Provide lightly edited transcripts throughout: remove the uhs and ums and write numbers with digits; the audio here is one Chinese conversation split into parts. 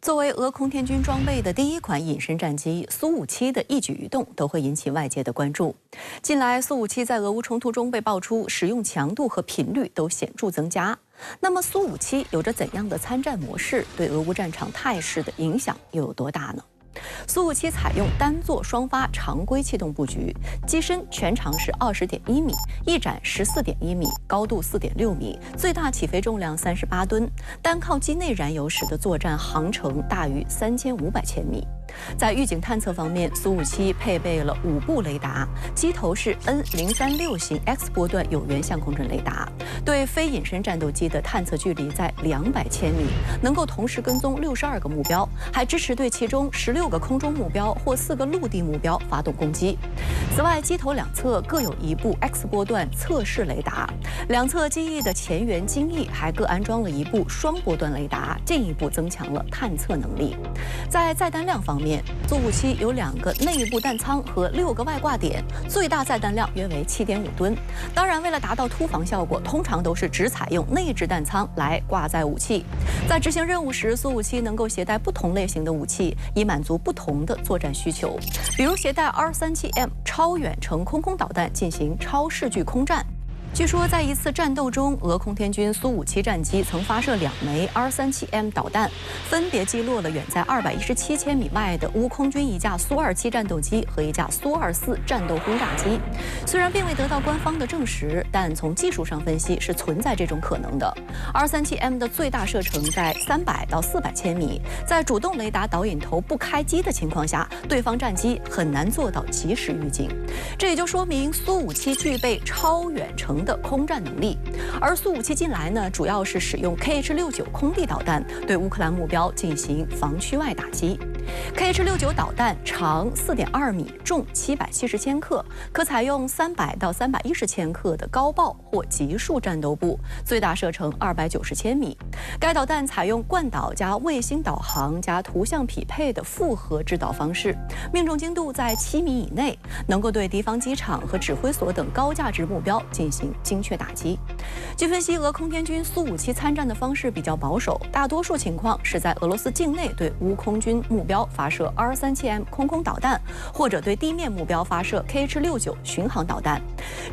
作为俄空天军装备的第一款隐身战机，苏-57的一举一动都会引起外界的关注。近来，苏-57在俄乌冲突中被爆出使用强度和频率都显著增加。那么，苏-57有着怎样的参战模式，对俄乌战场态势的影响又有多大呢？苏-57采用单座双发常规气动布局，机身全长是20.1米，翼展14.1米，高度4.6米，最大起飞重量38吨，单靠机内燃油时的作战航程大于3500千米。在预警探测方面，苏-57配备了5部雷达，机头是 N036型 X 波段有源相控阵雷达，对非隐身战斗机的探测距离在200千米，能够同时跟踪62个目标，还支持对其中16个空中目标或4个陆地目标发动攻击。此外，机头两侧各有一部 X 波段测试雷达，两侧机翼的前缘襟翼还各安装了一部双波段雷达，进一步增强了探测能力。在载弹量方面，苏-57有2个内部弹仓和6个外挂点，最大载弹量约为7.5吨。当然，为了达到突防效果，通常都是只采用内置弹仓来挂载武器。在执行任务时，苏-57能够携带不同类型的武器，以满足不同的作战需求。比如携带 R37M 超远程空导弹进行超视距空战。据说，在一次战斗中，俄空天军苏-57战机曾发射2枚 R37M 导弹，分别击落了远在217千米外的乌空军一架苏-27战斗机和一架苏-24战斗轰炸机。虽然并未得到官方的证实，但从技术上分析是存在这种可能的。R37M 的最大射程在300到400千米，在主动雷达导引头不开机的情况下，对方战机很难做到及时预警。这也就说明苏-57具备超远程的空战能力，而苏-57近来呢，主要是使用 KH-69空地导弹对乌克兰目标进行防区外打击。KH-69导弹长4.2米，重770千克，可采用300到310千克的高爆或极速战斗部，最大射程290千米。该导弹采用惯导加卫星导航加图像匹配的复合制导方式，命中精度在7米以内，能够对敌方机场和指挥所等高价值目标进行精确打击。据分析，俄空天军苏-57参战的方式比较保守，大多数情况是在俄罗斯境内对乌空军目标发射 R37M 空导弹，或者对地面目标发射 KH-69巡航导弹。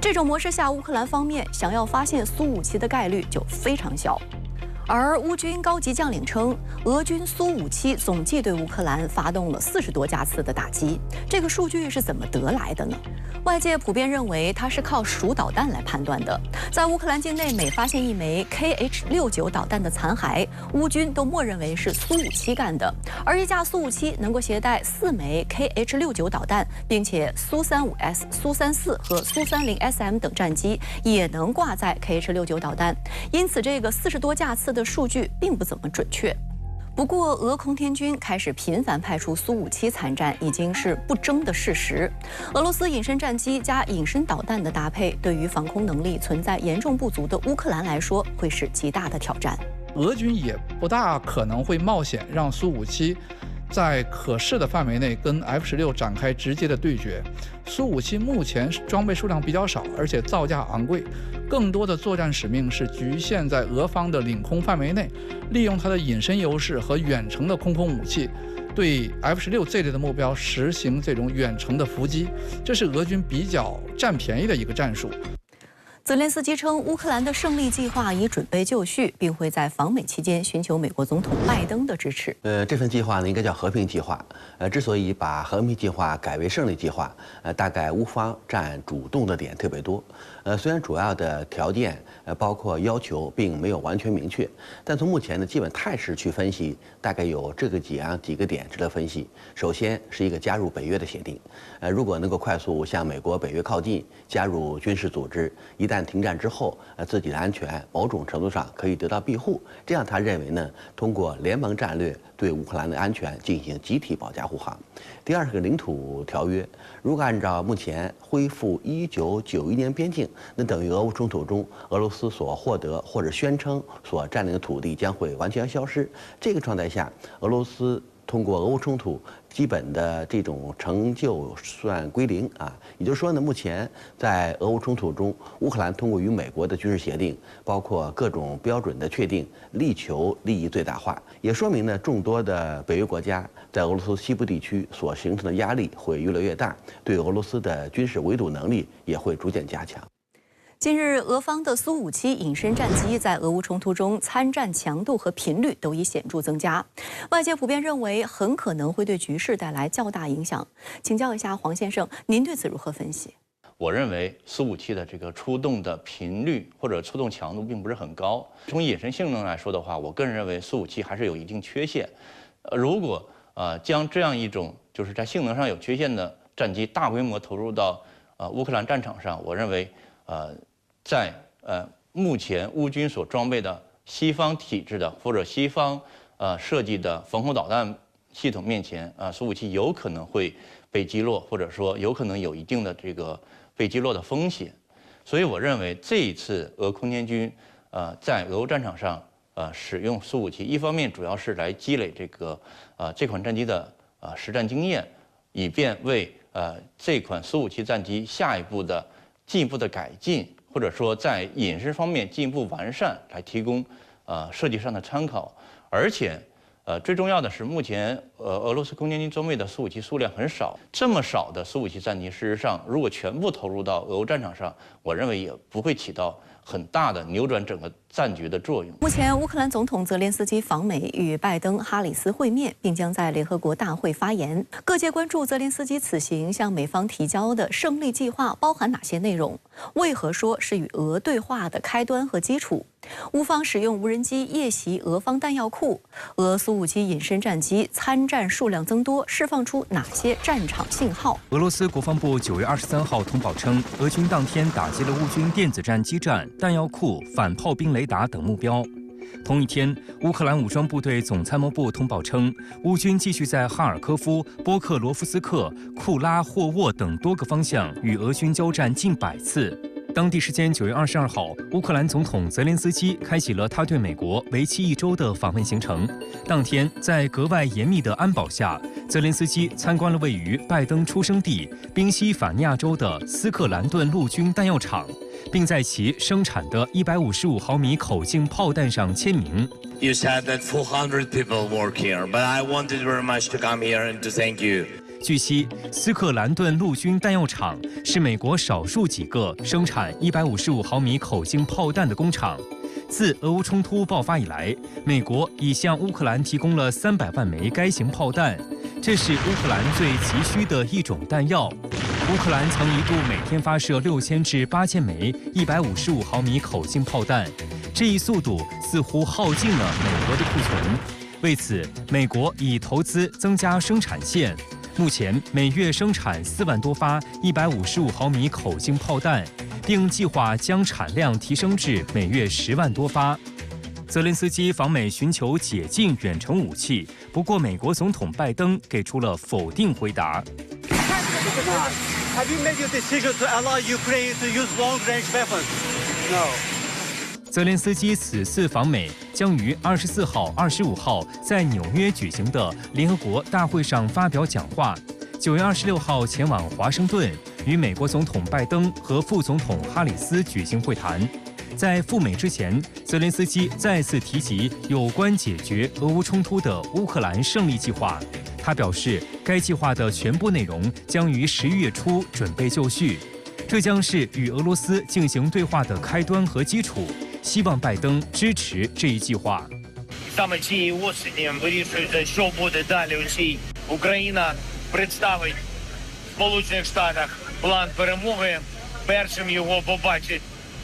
这种模式下，乌克兰方面想要发现苏-57的概率就非常小。而乌军高级将领称，俄军苏-57总计对乌克兰发动了40多架次的打击。这个数据是怎么得来的呢？外界普遍认为它是靠数导弹来判断的。在乌克兰境内，每发现一枚 KH-69导弹的残骸，乌军都默认为是苏-57干的。而一架苏-57能够携带4枚 KH-69导弹，并且苏-35S、苏-34和苏-30SM 等战机也能挂载 KH-69导弹，因此这个40多架次的数据并不怎么准确。不过，俄空天军开始频繁派出苏-57参战，已经是不争的事实。俄罗斯隐身战机加隐身导弹的搭配，对于防空能力存在严重不足的乌克兰来说，会是极大的挑战。俄军也不大可能会冒险让苏-57在可视的范围内跟 F-16展开直接的对决。苏-57目前装备数量比较少，而且造价昂贵，更多的作战使命是局限在俄方的领空范围内，利用它的隐身优势和远程的空武器，对 F-16这类的目标实行这种远程的伏击，这是俄军比较占便宜的一个战术。泽连斯基称，乌克兰的胜利计划已准备就绪，并会在访美期间寻求美国总统拜登的支持。这份计划呢，应该叫和平计划。之所以把和平计划改为胜利计划，大概乌方占主动的点特别多。虽然主要的条件包括要求并没有完全明确，但从目前的基本态势去分析，大概有这个几个点值得分析。首先是一个加入北约的协定，如果能够快速向美国、北约靠近，加入军事组织，一旦停战之后，自己的安全某种程度上可以得到庇护。这样他认为呢，通过联盟战略对乌克兰的安全进行集体保驾护航。第二是个领土条约，如果按照目前恢复1991年边境，那等于俄乌冲突中俄罗斯所获得或者宣称所占领的土地将会完全消失。这个状态下，俄罗斯通过俄乌冲突基本的这种成就算归零啊。也就是说呢，目前在俄乌冲突中，乌克兰通过与美国的军事协定，包括各种标准的确定，力求利益最大化，也说明呢，众多的北约国家在俄罗斯西部地区所形成的压力会越来越大，对俄罗斯的军事围堵能力也会逐渐加强。近日，俄方的苏-57隐身战机在俄乌冲突中参战强度和频率都已显著增加，外界普遍认为很可能会对局势带来较大影响。请教一下黄先生，您对此如何分析？我认为苏-57的这个出动的频率或者出动强度并不是很高。从隐身性能来说的话，我个人认为苏-57还是有一定缺陷。如果将这样一种就是在性能上有缺陷的战机大规模投入到乌克兰战场上，我认为在目前乌军所装备的西方体制的或者西方设计的防空导弹系统面前，苏-57有可能会被击落，或者说有可能有一定的这个被击落的风险。所以我认为这一次俄空天军在俄乌战场上使用苏-57，一方面主要是来积累这款战机的实战经验，以便为这款苏-57战机下一步的进一步的改进，或者说在隐身方面进一步完善来提供设计上的参考。而且最重要的是，目前俄罗斯空天军装备的苏-57数量很少，这么少的苏-57战机，事实上如果全部投入到俄乌战场上，我认为也不会起到很大的扭转整个战局的作用。目前，乌克兰总统泽连斯基访美，与拜登、哈里斯会面，并将在联合国大会发言。各界关注泽连斯基此行向美方提交的胜利计划包含哪些内容？为何说是与俄对话的开端和基础？乌方使用无人机夜袭俄方弹药库，俄苏-57隐身战机参战数量增多，释放出哪些战场信号？俄罗斯国防部9月23号通报称，俄军当天打击了乌军电子战基站、弹药库、反炮兵雷达等目标。同一天，乌克兰武装部队总参谋部通报称，乌军继续在哈尔科夫、波克罗夫斯克、库拉霍沃等多个方向与俄军交战近100次。当地时间9月22号，乌克兰总统泽连斯基开启了他对美国为期1周的访问行程。当天，在格外严密的安保下，泽连斯基参观了位于拜登出生地宾夕法尼亚州的斯克兰顿陆军弹药厂，并在其生产的155毫米口径炮弹上签名。You said that 400 people work here, but I wanted very much to come here and to thank you. 据悉，斯克兰顿陆军弹药厂是美国少数几个生产155毫米口径炮弹的工厂。自俄乌冲突爆发以来，美国已向乌克兰提供了300万枚该型炮弹，这是乌克兰最急需的一种弹药。乌克兰曾一度每天发射6000至8000枚155毫米口径炮弹，这一速度似乎耗尽了美国的库存。为此，美国已投资增加生产线。目前每月生产4万多发155毫米口径炮弹，并计划将产量提升至每月10万多发。泽连斯基访美寻求解禁远程武器，不过美国总统拜登给出了否定回答。Have you made your decision to allow Ukraine to use long-range weapons? No. 泽连斯基此次访美将于24号、25号在纽约举行的联合国大会上发表讲话。9月26号前往华盛顿，与美国总统拜登和副总统哈里斯举行会谈。在赴美之前，泽连斯基再次提及有关解决俄乌冲突的乌克兰胜利计划。他表示，该计划的全部内容将于11月初准备就绪，这将是与俄罗斯进行对话的开端和基础。希望拜登支持这一计划。Саме цієї осені вирішується, що буде далі у цій. Україна представить в Сполучених Штатах план перемоги. Першим його побачить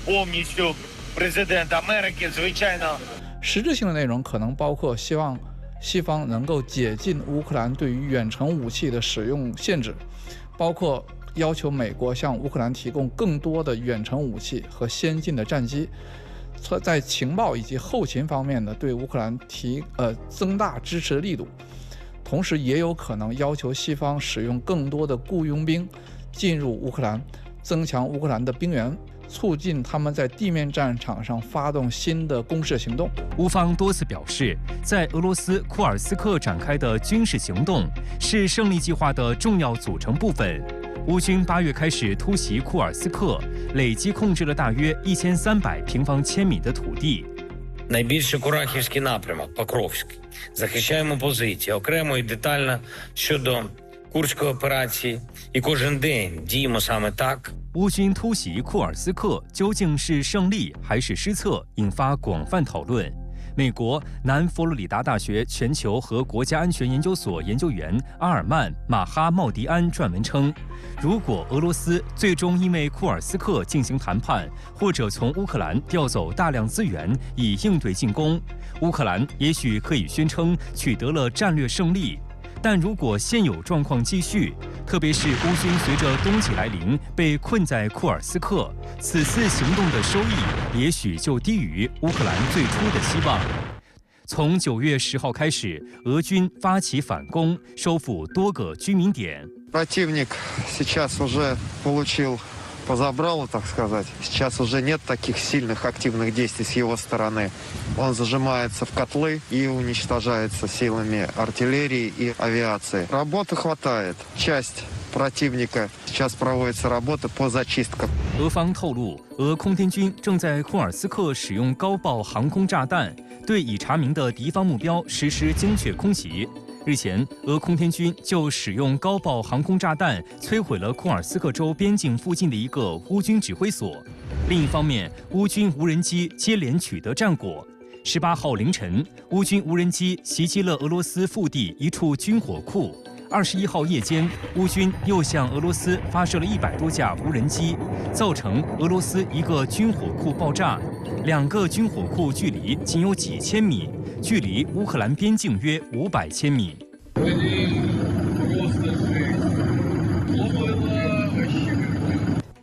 повністю президент Америки, звичайно. 实质性的内容可能包括希望西方能够解禁乌克兰对于远程武器的使用限制，包括要求美国向乌克兰提供更多的远程武器和先进的战机。在情报以及后勤方面呢，对乌克兰增大支持的力度，同时也有可能要求西方使用更多的雇佣兵进入乌克兰，增强乌克兰的兵源。促进他们在地面战场上发动新的攻势行动。乌方多次表示，在俄罗斯库尔斯克展开的军事行动是胜利计划的重要组成部分。乌军8月开始突袭库尔斯克，累计控制了大约1300平方千米的土地。Найбільше Курахівський напрямок, Покровський. Захищаємо позиції окремо і детально щодо Курської операції. І кожен день діємо саме так. 乌军突袭库尔斯克究竟是胜利还是失策，引发广泛讨论。美国南佛罗里达大学全球和国家安全研究所研究员阿尔曼·马哈茂迪安撰文称，如果俄罗斯最终因为库尔斯克进行谈判，或者从乌克兰调走大量资源以应对进攻，乌克兰也许可以宣称取得了战略胜利。但如果现有状况继续，特别是乌军随着冬季来临被困在库尔斯克，此次行动的收益也许就低于乌克兰最初的希望。从9月10号开始，俄军发起反攻，收复多个居民点。Противник сейчас уже получил по забралу, так сказать. Сейчас уже нет таких сильных активных действий с его стороны. Он зажимается в котлы и уничтожается силами артиллерии и авиации. Работы хватает. Часть противника сейчас проводится работа по зачисткам. 俄方透露，俄空天军正在库尔斯克使用高爆航空炸弹，对已查明的敌方目标实施精确空袭。日前，俄空天军就使用高爆航空炸弹摧毁了库尔斯克州边境附近的一个乌军指挥所。另一方面，乌军无人机接连取得战果。18号凌晨，乌军无人机袭击了俄罗斯腹地一处军火库。21号夜间，乌军又向俄罗斯发射了100多架无人机，造成俄罗斯一个军火库爆炸。2个军火库距离仅有几千米，距离乌克兰边境约500千米。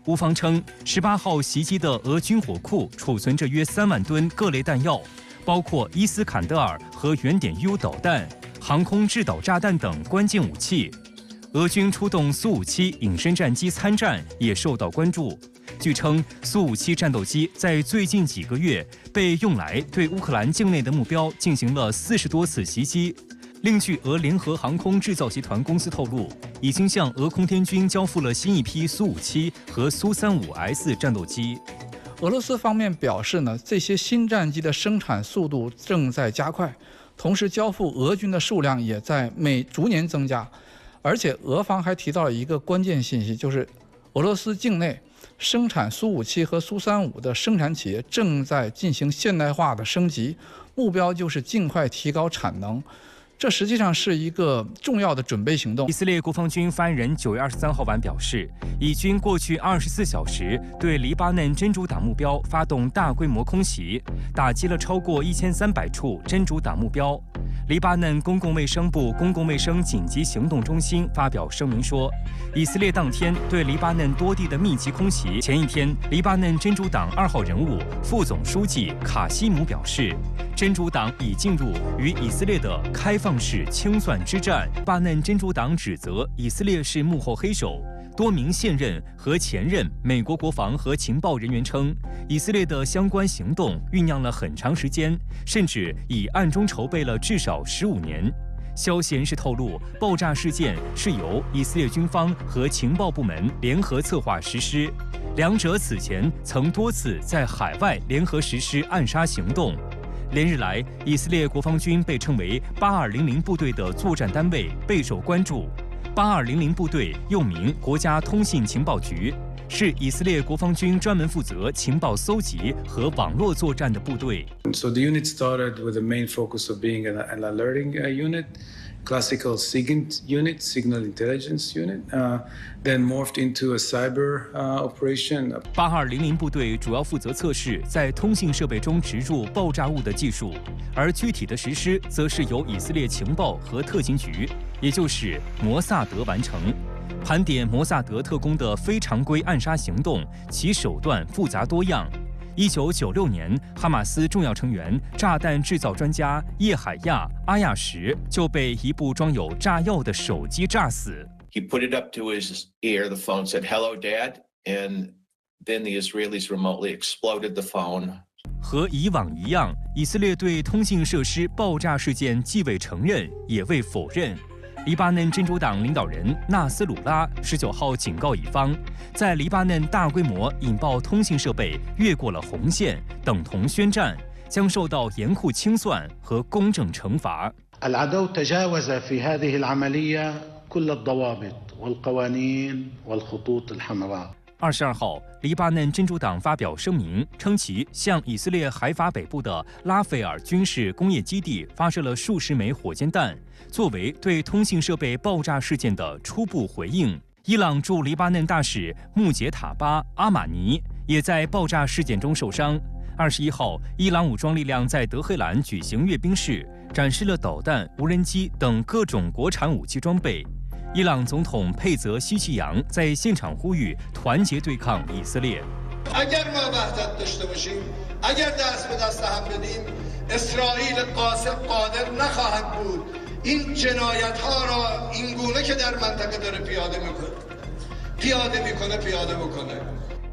乌方称，18号袭击的俄军火库储存着约3万吨各类弹药，包括伊斯坎德尔和原点 U 导弹、航空制导炸弹等关键武器。俄军出动苏-57隐身战机参战也受到关注。据称，苏-57战斗机在最近几个月被用来对乌克兰境内的目标进行了40多次袭击。另据俄联合航空制造集团公司透露，已经向俄空天军交付了新一批苏-57和苏-35S 战斗机。俄罗斯方面表示呢，这些新战机的生产速度正在加快，同时交付俄军的数量也在逐年增加。而且俄方还提到了一个关键信息，就是俄罗斯境内生产苏-57和苏-35的生产企业正在进行现代化的升级，目标就是尽快提高产能。这实际上是一个重要的准备行动。以色列国防军发言人9月23号晚表示，以军过去24小时对黎巴嫩真主党目标发动大规模空袭，打击了超过1300处真主党目标。黎巴嫩公共卫生部公共卫生紧急行动中心发表声明说，以色列当天对黎巴嫩多地的密集空袭。前一天，黎巴嫩真主党2号人物、副总书记卡西姆表示，真主党已进入与以色列的开放式清算之战。黎巴嫩真主党指责以色列是幕后黑手。多名现任和前任美国国防和情报人员称，以色列的相关行动酝酿了很长时间，甚至已暗中筹备了至少15年。消息人士透露，爆炸事件是由以色列军方和情报部门联合策划实施，两者此前曾多次在海外联合实施暗杀行动。连日来，以色列国防军被称为8200部队的作战单位备受关注。8200部队又名国家通信情报局，是以色列国防军专门负责情报搜集和网络作战的部队。So the unit started with the main focus of being an alerting unit, classical SIGINT unit, signal intelligence unit, then morphed into a cyber operation. 8200部队主要负责测试在通信设备中植入爆炸物的技术，而具体的实施则是由以色列情报和特勤局，也就是摩萨德完成。盘点摩萨德特工的非常规暗杀行动，其手段复杂多样。1996年，哈马斯重要成员、炸弹制造专家叶海亚·阿亚什就被一部装有炸药的手机炸死。He put it up to his ear. The phone said, "Hello, Dad," and Then the Israelis remotely exploded the phone. 和以往一样，以色列对通信设施爆炸事件既未承认，也未否认。黎巴嫩真主党领导人纳斯鲁拉19号警告以方，在黎巴嫩大规模引爆通信设备越过了红线，等同宣战，将受到严酷清算和公正惩罚。العدو تجاوز في هذه العملية كل الضوابط والقوانين والخطوط الحمراء。22号，黎巴嫩真主党发表声明，称其向以色列海法北部的拉斐尔军事工业基地发射了数十枚火箭弹，作为对通信设备爆炸事件的初步回应。伊朗驻黎巴嫩大使穆杰塔巴·阿马尼也在爆炸事件中受伤。21号，伊朗武装力量在德黑兰举行阅兵式，展示了导弹、无人机等各种国产武器装备。伊朗总统佩泽西奇扬在现场呼吁团结对抗以色列。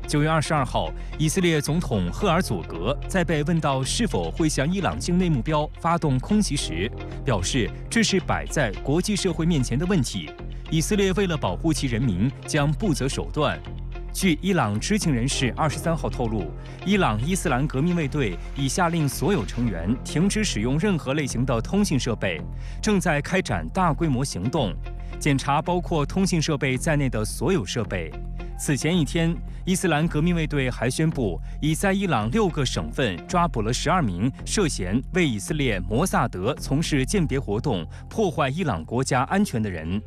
9月22号，以色列总统赫尔佐格在被问到是否会向伊朗境内目标发动空袭时，表示这是摆在国际社会面前的问题。以色列为了保护其人民，将不择手段。据伊朗知情人士23号透露，伊朗伊斯兰革命卫队已下令所有成员停止使用任何类型的通信设备，正在开展大规模行动，检查包括通信设备在内的所有设备。此前一天，伊斯兰革命卫队还宣布，已在伊朗6个省份抓捕了12名涉嫌为以色列摩萨德从事间谍活动、破坏伊朗国家安全的人。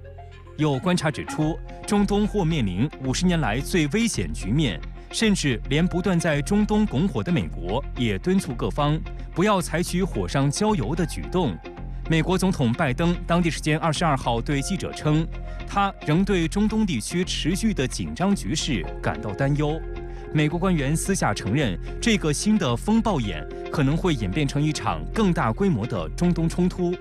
有观察指出，中东或面临50年来最危险局面，甚至连不断在中东拱火的美国也敦促各方不要采取火上浇油的举动。美国总统拜登当地时间22号对记者称，他仍对中东地区持续的紧张局势感到担忧。美国官员私下承认，这个新的风暴眼可能会演变成一场更大规模的中东冲突。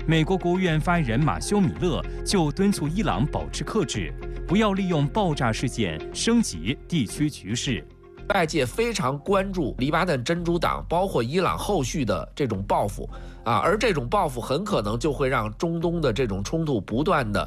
美国国务院发言人马修·米勒就敦促伊朗保持克制，不要利用爆炸事件升级地区局势。外界非常关注黎巴嫩真主党，包括伊朗后续的这种报复而这种报复很可能就会让中东的这种冲突不断的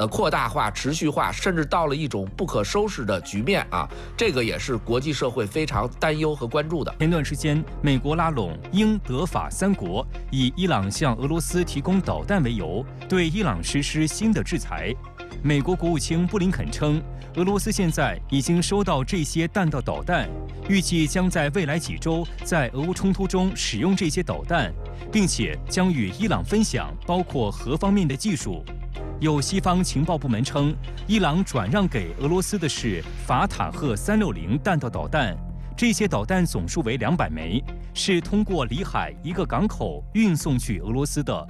扩大化、持续化，甚至到了一种不可收拾的局面这个也是国际社会非常担忧和关注的。前段时间，美国拉拢英、德、法3国，以伊朗向俄罗斯提供导弹为由，对伊朗实施新的制裁。美国国务卿布林肯称，俄罗斯现在已经收到这些弹道导弹，预计将在未来几周在俄乌冲突中使用这些导弹，并且将与伊朗分享包括核方面的技术。有西方情报部门称，伊朗转让给俄罗斯的是法塔赫360弹道导弹，这些导弹总数为200枚，是通过里海一个港口运送去俄罗斯的。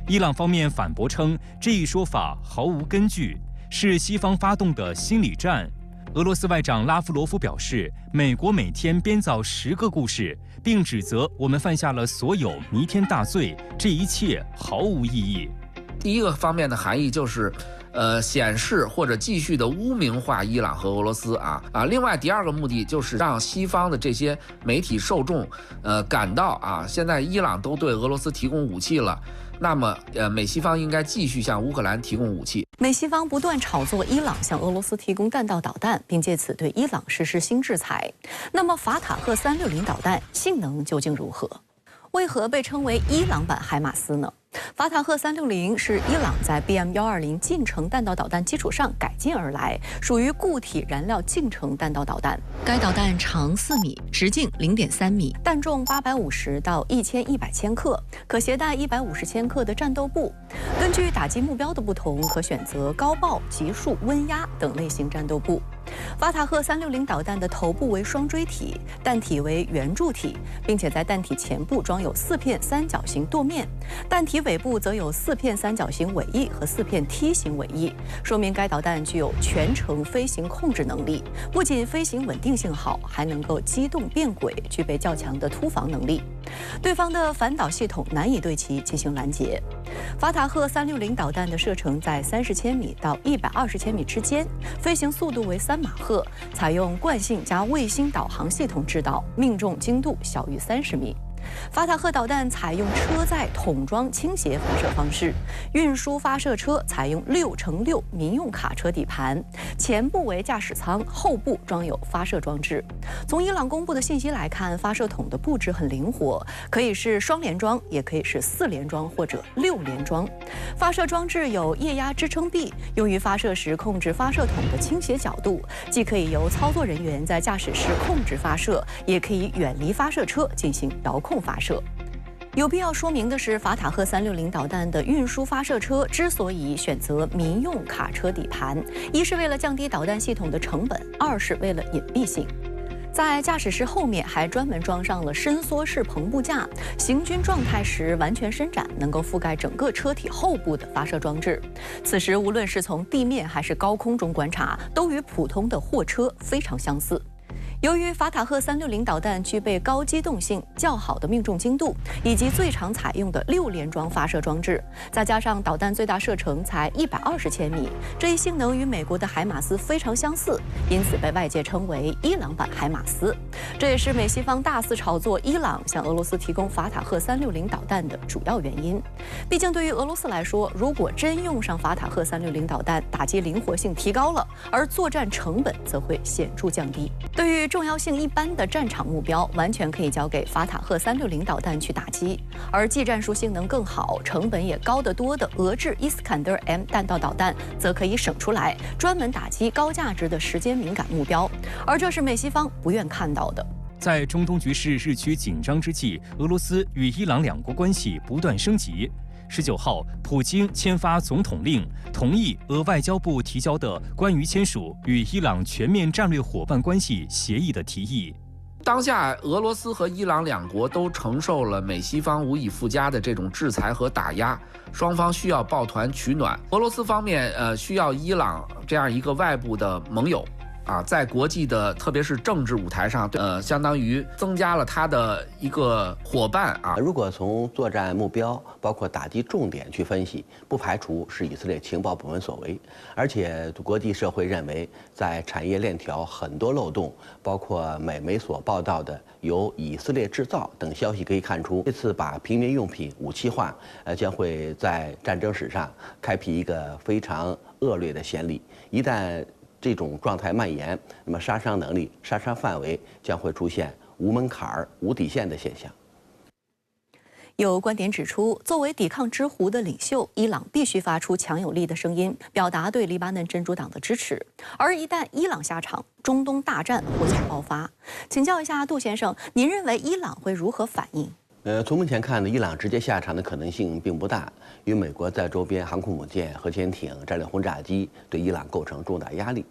伊朗方面反驳称，这一说法毫无根据，是西方发动的心理战。俄罗斯外长拉夫罗夫表示，美国每天编造10个故事，并指责我们犯下了所有弥天大罪，这一切毫无意义。第一个方面的含义就是显示或者继续的污名化伊朗和俄罗斯另外第二个目的就是让西方的这些媒体受众感到现在伊朗都对俄罗斯提供武器了，那么美西方应该继续向乌克兰提供武器。美西方不断炒作伊朗向俄罗斯提供弹道导弹，并借此对伊朗实施新制裁。那么法塔赫360导弹性能究竟如何？为何被称为伊朗版海马斯呢？法塔赫360是伊朗在 BM120近程弹道导弹基础上改进而来，属于固体燃料近程弹道导弹。该导弹长4米，直径0.3米，弹重850到1100千克，可携带150千克的战斗部。根据打击目标的不同，可选择高爆、急速、温压等类型战斗部。法塔赫360导弹的头部为双锥体，弹体为圆柱体，并且在弹体前部装有4片三角形舵面，弹体尾部则有4片三角形尾翼和4片梯形尾翼，说明该导弹具有全程飞行控制能力。不仅飞行稳定性好，还能够机动变轨，具备较强的突防能力。对方的反导系统难以对其进行拦截。法塔赫360导弹的射程在30千米到120千米之间，飞行速度为3马赫，采用惯性加卫星导航系统制导，命中精度小于30米。法塔赫导弹采用车载桶装倾斜发射方式，运输发射车采用6×6民用卡车底盘，前部为驾驶舱，后部装有发射装置。从伊朗公布的信息来看，发射筒的布置很灵活，可以是双联装，也可以是4联装或者6联装。发射装置有液压支撑臂，用于发射时控制发射筒的倾斜角度，既可以由操作人员在驾驶室控制发射，也可以远离发射车进行遥控发射。有必要说明的是，法塔赫360导弹的运输发射车之所以选择民用卡车底盘，一是为了降低导弹系统的成本，二是为了隐蔽性。在驾驶室后面还专门装上了伸缩式篷布架，行军状态时完全伸展，能够覆盖整个车体后部的发射装置。此时无论是从地面还是高空中观察，都与普通的货车非常相似。由于法塔赫360导弹具备高机动性、较好的命中精度，以及最常采用的6联装发射装置，再加上导弹最大射程才120千米，这一性能与美国的海马斯非常相似，因此被外界称为伊朗版海马斯。这也是美西方大肆炒作伊朗向俄罗斯提供法塔赫360导弹的主要原因。毕竟对于俄罗斯来说，如果真用上法塔赫360导弹，打击灵活性提高了，而作战成本则会显著降低。对于重要性一般的战场目标，完全可以交给法塔赫360导弹去打击；而技战术性能更好、成本也高得多的俄制伊斯坎德尔 M 弹道导弹，则可以省出来，专门打击高价值的时间敏感目标。而这是美西方不愿看到的。在中东局势日趋紧张之际，俄罗斯与伊朗两国关系不断升级。19号，普京签发总统令，同意俄外交部提交的关于签署与伊朗全面战略伙伴关系协议的提议。当下，俄罗斯和伊朗两国都承受了美西方无以复加的这种制裁和打压，双方需要抱团取暖。俄罗斯方面需要伊朗这样一个外部的盟友。在国际的特别是政治舞台上，相当于增加了他的一个伙伴啊。如果从作战目标包括打击重点去分析，不排除是以色列情报部门所为，而且国际社会认为，在产业链条很多漏洞，包括美媒所报道的由以色列制造等消息可以看出，这次把平民用品武器化，将会在战争史上开辟一个非常恶劣的先例。一旦这种状态蔓延，那么杀伤能力、杀伤范围将会出现无门槛儿、无底线的现象。有观点指出，作为抵抗之狐的领袖，伊朗必须发出强有力的声音，表达对黎巴嫩真主党的支持。而一旦伊朗下场，中东大战或将爆发。请教一下杜先生，您认为伊朗会如何反应？从目前看呢，伊朗直接下场的可能性并不大，因为美国在周边航空母舰、核潜艇、战略轰炸机对伊朗构成重大压力。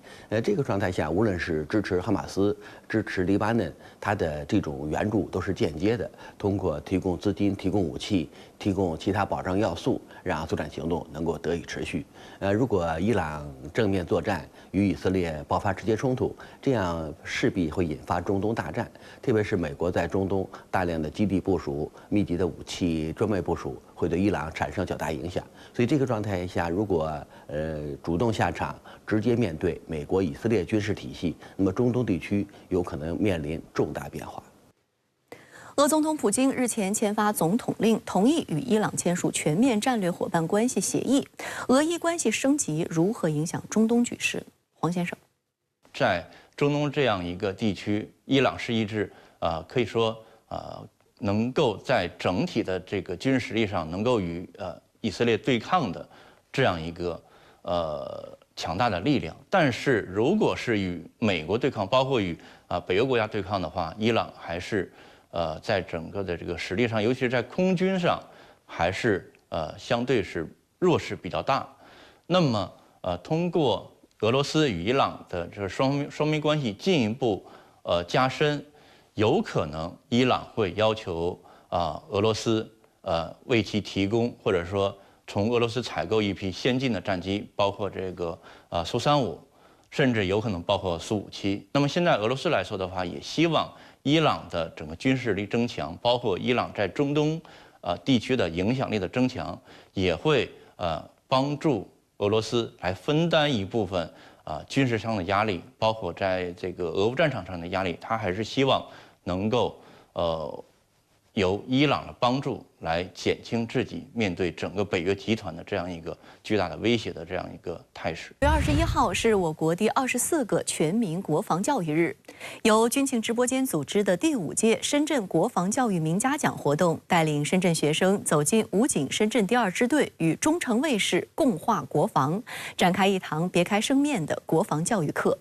这个状态下，无论是支持哈马斯、支持黎巴嫩，它的这种援助都是间接的，通过提供资金、提供武器、提供其他保障要素，让作战行动能够得以持续。如果伊朗正面作战，与以色列爆发直接冲突，这样势必会引发中东大战，特别是美国在中东大量的基地部署、密集的武器装备部署，会对伊朗产生较大影响。所以这个状态下，如果主动下场，直接面对美国以色列军事体系，那么中东地区有可能面临重大变化。俄总统普京日前签发总统令，同意与伊朗签署全面战略伙伴关系协议。俄伊关系升级如何影响中东局势？黄先生，在中东这样一个地区，伊朗是一支可以说能够在整体的这个军事实力上能够与以色列对抗的这样一个强大的力量。但是如果是与美国对抗，包括与北约国家对抗的话，伊朗还是在整个的这个实力上，尤其是在空军上，还是相对是弱势比较大。那么通过俄罗斯与伊朗的这个双边关系进一步加深，有可能伊朗会要求俄罗斯为其提供，或者说从俄罗斯采购一批先进的战机，包括这个苏-35，甚至有可能包括苏-57。那么现在俄罗斯来说的话，也希望伊朗的整个军事力增强，包括伊朗在中东地区的影响力的增强，也会帮助俄罗斯来分担一部分军事上的压力，包括在这个俄乌战场上的压力，他还是希望能够由伊朗的帮助来减轻自己面对整个北约集团的这样一个巨大的威胁的这样一个态势。6月21号是我国第24个全民国防教育日，由军情直播间组织的第5届深圳国防教育名家奖活动，带领深圳学生走进武警深圳第2支队与中诚卫视共话国防，展开一堂别开生面的国防教育课。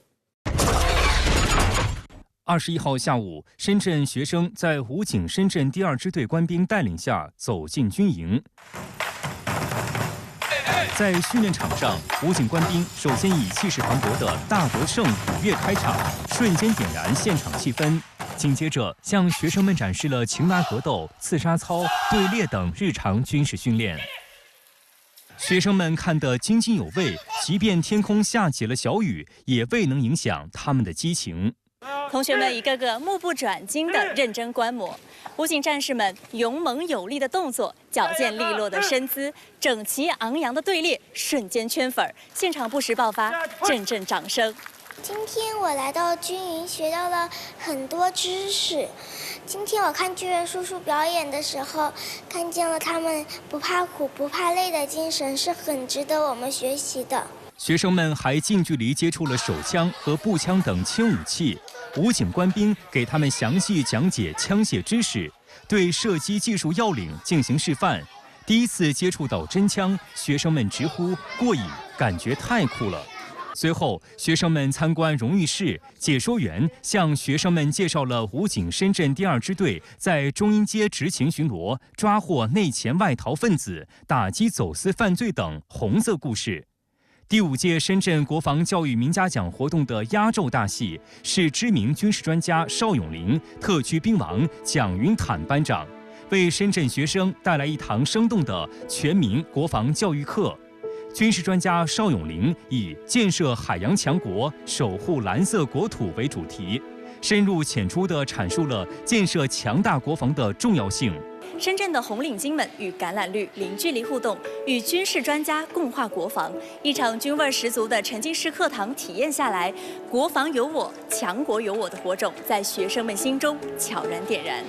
21号下午，深圳学生在武警深圳第2支队官兵带领下走进军营。在训练场上，武警官兵首先以气势磅礴的大德胜五岳开场，瞬间点燃现场气氛。紧接着，向学生们展示了擒拿格斗、刺杀操、队列等日常军事训练。学生们看得津津有味，即便天空下起了小雨，也未能影响他们的激情。同学们一个个目不转睛地认真观摩，武警战士们勇猛有力的动作，矫健利落的身姿，整齐昂扬的队列，瞬间圈粉，现场不时爆发阵阵掌声。今天我来到军营，学到了很多知识。今天我看军人叔叔表演的时候，看见了他们不怕苦、不怕累的精神，是很值得我们学习的。学生们还近距离接触了手枪和步枪等轻武器，武警官兵给他们详细讲解枪械知识，对射击技术要领进行示范。第一次接触到真枪，学生们直呼过瘾，感觉太酷了。随后，学生们参观荣誉室，解说员向学生们介绍了武警深圳第2支队在中英街执勤巡逻、抓获内潜外逃分子、打击走私犯罪等红色故事。第5届深圳国防教育名家奖活动的压轴大戏是知名军事专家邵永林特区兵王蒋云坦班长，为深圳学生带来一堂生动的全民国防教育课。军事专家邵永林以建设海洋强国、守护蓝色国土为主题，深入浅出地阐述了建设强大国防的重要性。深圳的红领巾们与橄榄绿零距离互动，与军事专家共话国防，一场军味十足的沉浸式课堂体验下来，国防有我，强国有我的火种在学生们心中悄然点燃。